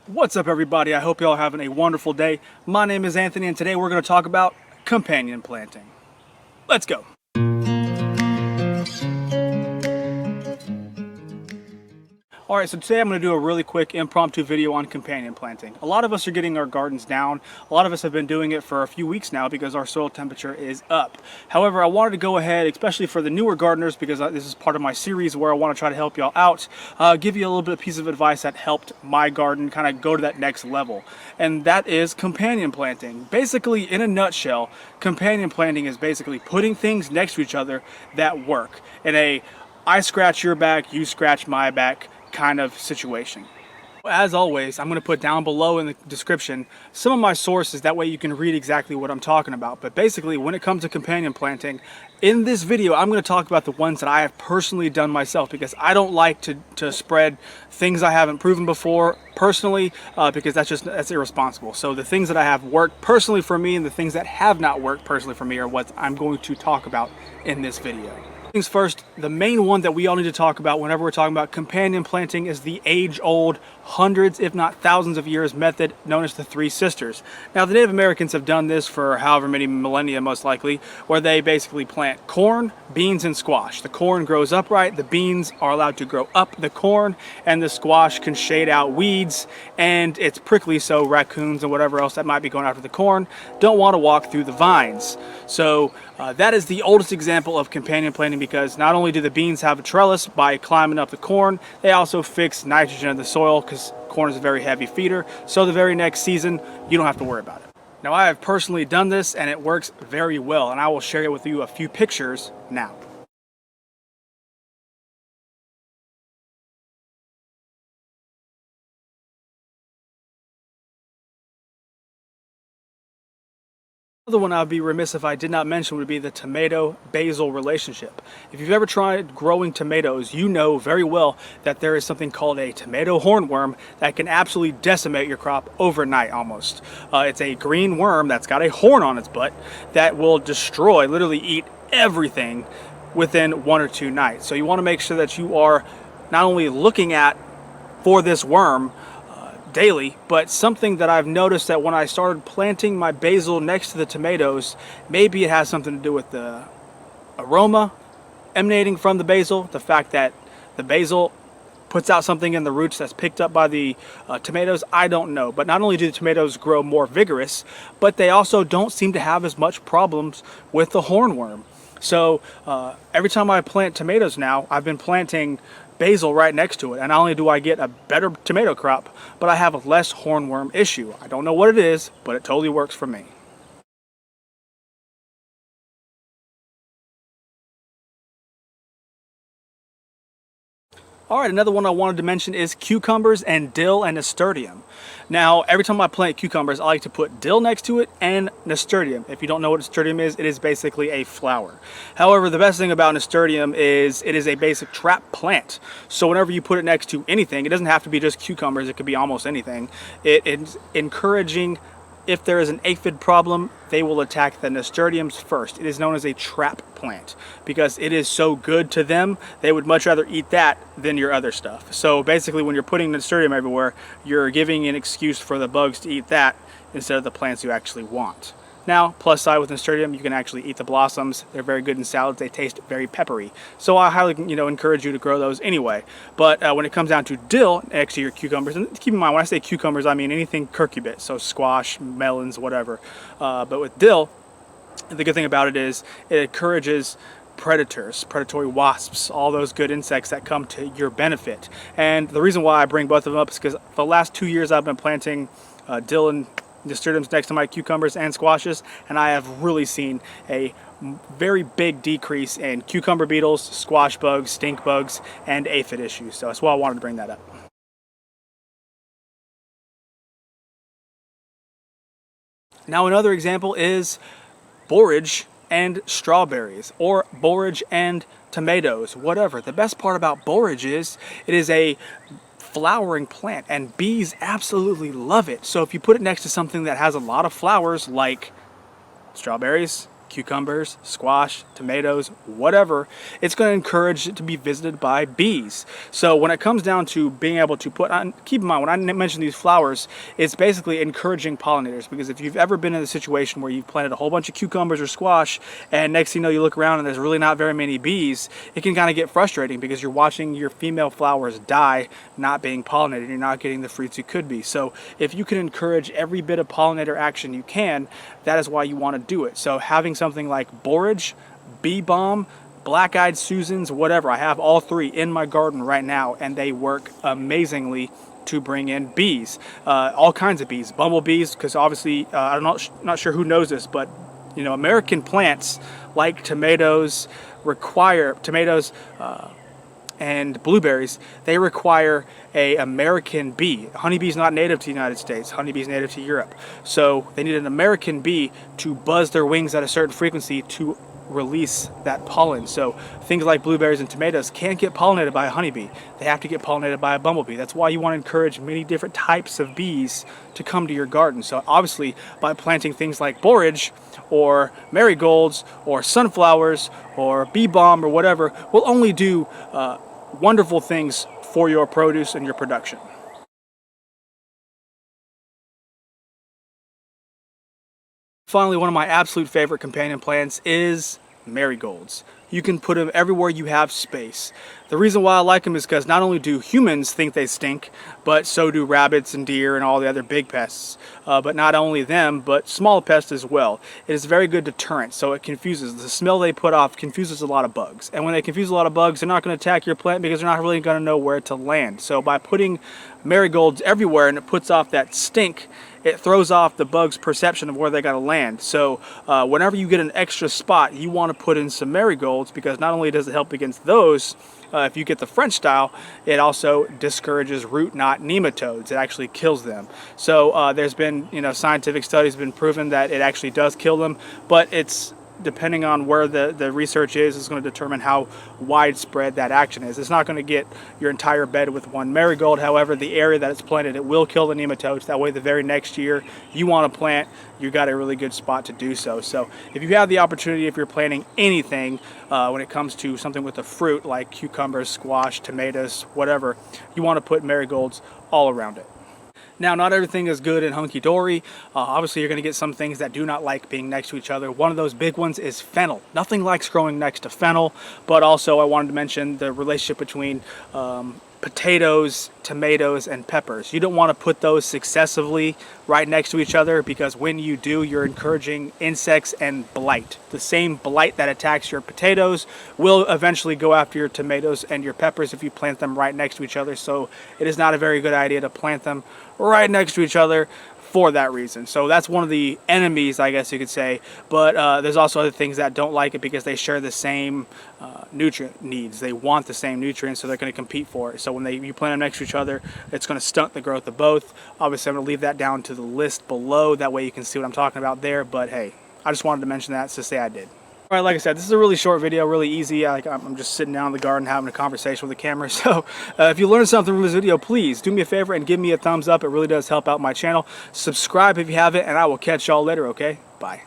What's up, everybody? I hope y'all are having a wonderful day. My name is Anthony, and today we're going to talk about companion planting. Let's go. Alright, so today I'm going to do a really quick impromptu video on companion planting. A lot of us are getting our gardens down. A lot of us have been doing it for a few weeks now because our soil temperature is up. However, I wanted to go ahead, especially for the newer gardeners, because this is part of my series where I want to try to help y'all out, give you a little bit of piece of advice that helped my garden kind of go to that next level. And that is companion planting. Basically, in a nutshell, companion planting is basically putting things next to each other that work in a I scratch your back, you scratch my back kind of situation. As always, I'm going to put down below in the description some of my sources, that way you can read exactly what I'm talking about. But basically, when it comes to companion planting, in this video I'm going to talk about the ones that I have personally done myself, because I don't like to spread things I haven't proven before personally, because that's irresponsible. So the things that I have worked personally for me and the things that have not worked personally for me are what I'm going to talk about in this video. Things first, the main one that we all need to talk about whenever we're talking about companion planting is the age-old, hundreds if not thousands of years method known as the Three Sisters. Now, the Native Americans have done this for however many millennia, most likely, where they basically plant corn, beans, and squash. The corn grows upright, the beans are allowed to grow up the corn, and the squash can shade out weeds, and it's prickly, so raccoons and whatever else that might be going after the corn don't want to walk through the vines. So that is the oldest example of companion planting, because not only do the beans have a trellis by climbing up the corn, they also fix nitrogen in the soil, because corn is a very heavy feeder, so the very next season you don't have to worry about it. Now, I have personally done this and it works very well, and I will share with you a few pictures now. Another one I'd be remiss if I did not mention would be the tomato-basil relationship. If you've ever tried growing tomatoes, you know very well that there is something called a tomato hornworm that can absolutely decimate your crop overnight almost. It's a green worm that's got a horn on its butt that will destroy, literally eat everything within 1 or 2 nights. So you want to make sure that you are not only looking at for this worm daily, but something that I've noticed that when I started planting my basil next to the tomatoes, maybe it has something to do with the aroma emanating from the basil, the fact that the basil puts out something in the roots that's picked up by the tomatoes, I don't know. But not only do the tomatoes grow more vigorous, but they also don't seem to have as much problems with the hornworm. So every time I plant tomatoes now, I've been planting basil right next to it, and not only do I get a better tomato crop, but I have a less hornworm issue. I don't know what it is, but it totally works for me. Alright, another one I wanted to mention is cucumbers and dill and nasturtium. Now, every time I plant cucumbers, I like to put dill next to it and nasturtium. If you don't know what nasturtium is, it is basically a flower. However, the best thing about nasturtium is it is a basic trap plant. So whenever you put it next to anything, it doesn't have to be just cucumbers, it could be almost anything. It is encouraging. If there is an aphid problem, they will attack the nasturtiums first. It is known as a trap plant because it is so good to them. They would much rather eat that than your other stuff. So basically, when you're putting nasturtium everywhere, you're giving an excuse for the bugs to eat that instead of the plants you actually want. Now, plus side with nasturtium, you can actually eat the blossoms. They're very good in salads. They taste very peppery. So I highly, encourage you to grow those anyway. But when it comes down to dill next to your cucumbers, and keep in mind, when I say cucumbers, I mean anything cucurbit, so squash, melons, whatever. But with dill, the good thing about it is it encourages predators, predatory wasps, all those good insects that come to your benefit. And the reason why I bring both of them up is because for the last 2 years I've been planting dill and nasturtiums next to my cucumbers and squashes, and I have really seen a very big decrease in cucumber beetles, squash bugs, stink bugs, and aphid issues. So that's why I wanted to bring that up. Now, another example is borage and strawberries, or borage and tomatoes, whatever. The best part about borage is it is a flowering plant, and bees absolutely love it. So if you put it next to something that has a lot of flowers like strawberries, cucumbers, squash, tomatoes, whatever, it's going to encourage it to be visited by bees. So when it comes down to being able to put on, keep in mind when I mention these flowers, it's basically encouraging pollinators, because if you've ever been in a situation where you've planted a whole bunch of cucumbers or squash and next thing you know you look around and there's really not very many bees, it can kind of get frustrating because you're watching your female flowers die not being pollinated. You're not getting the fruits you could be. So if you can encourage every bit of pollinator action you can, that is why you want to do it. So having something like borage, bee balm, black-eyed Susans, whatever, I have all three in my garden right now and they work amazingly to bring in bees, all kinds of bees, bumblebees, because obviously I'm not sure who knows this, but you know, American plants like tomatoes and blueberries, they require a American bee. Honeybee's not native to the United States. Honeybee's native to Europe. So they need an American bee to buzz their wings at a certain frequency to release that pollen. So things like blueberries and tomatoes can't get pollinated by a honeybee. They have to get pollinated by a bumblebee. That's why you want to encourage many different types of bees to come to your garden. So obviously by planting things like borage or marigolds or sunflowers or bee balm or whatever will only do wonderful things for your produce and your production. Finally, one of my absolute favorite companion plants is marigolds. You can put them everywhere you have space. The reason why I like them is because not only do humans think they stink, but so do rabbits and deer and all the other big pests. But not only them, but small pests as well. It is a very good deterrent, so it confuses. The smell they put off confuses a lot of bugs. And when they confuse a lot of bugs, they're not going to attack your plant because they're not really going to know where to land. So by putting marigolds everywhere and it puts off that stink, it throws off the bug's perception of where they got to land. So whenever you get an extra spot, you want to put in some marigolds, because not only does it help against those, if you get the French style, it also discourages root knot nematodes. It actually kills them. So there's been, scientific studies have been proven that it actually does kill them, but it's depending on where the research is going to determine how widespread that action is. It's not going to get your entire bed with one marigold. However, the area that it's planted, it will kill the nematodes. That way the very next year you want to plant, you got a really good spot to do so. So if you have the opportunity, if you're planting anything when it comes to something with a fruit like cucumbers, squash, tomatoes, whatever, you want to put marigolds all around it. Now, not everything is good and hunky-dory. Obviously, you're going to get some things that do not like being next to each other. One of those big ones is fennel. Nothing likes growing next to fennel, but also I wanted to mention the relationship between potatoes, tomatoes, and peppers. You don't want to put those successively right next to each other, because when you do, you're encouraging insects and blight. The same blight that attacks your potatoes will eventually go after your tomatoes and your peppers if you plant them right next to each other. So it is not a very good idea to plant them right next to each other for that reason. So that's one of the enemies, I guess you could say. But there's also other things that don't like it because they share the same nutrient needs. They want the same nutrients, so they're going to compete for it. So when you plant them next to each other, it's going to stunt the growth of both. Obviously, I'm going to leave that down to the list below. That way you can see what I'm talking about there. But hey, I just wanted to mention that to say I did. All right, like I said, this is a really short video, really easy. I'm just sitting down in the garden having a conversation with the camera. So if you learned something from this video, please do me a favor and give me a thumbs up. It really does help out my channel. Subscribe if you haven't, and I will catch y'all later, okay? Bye.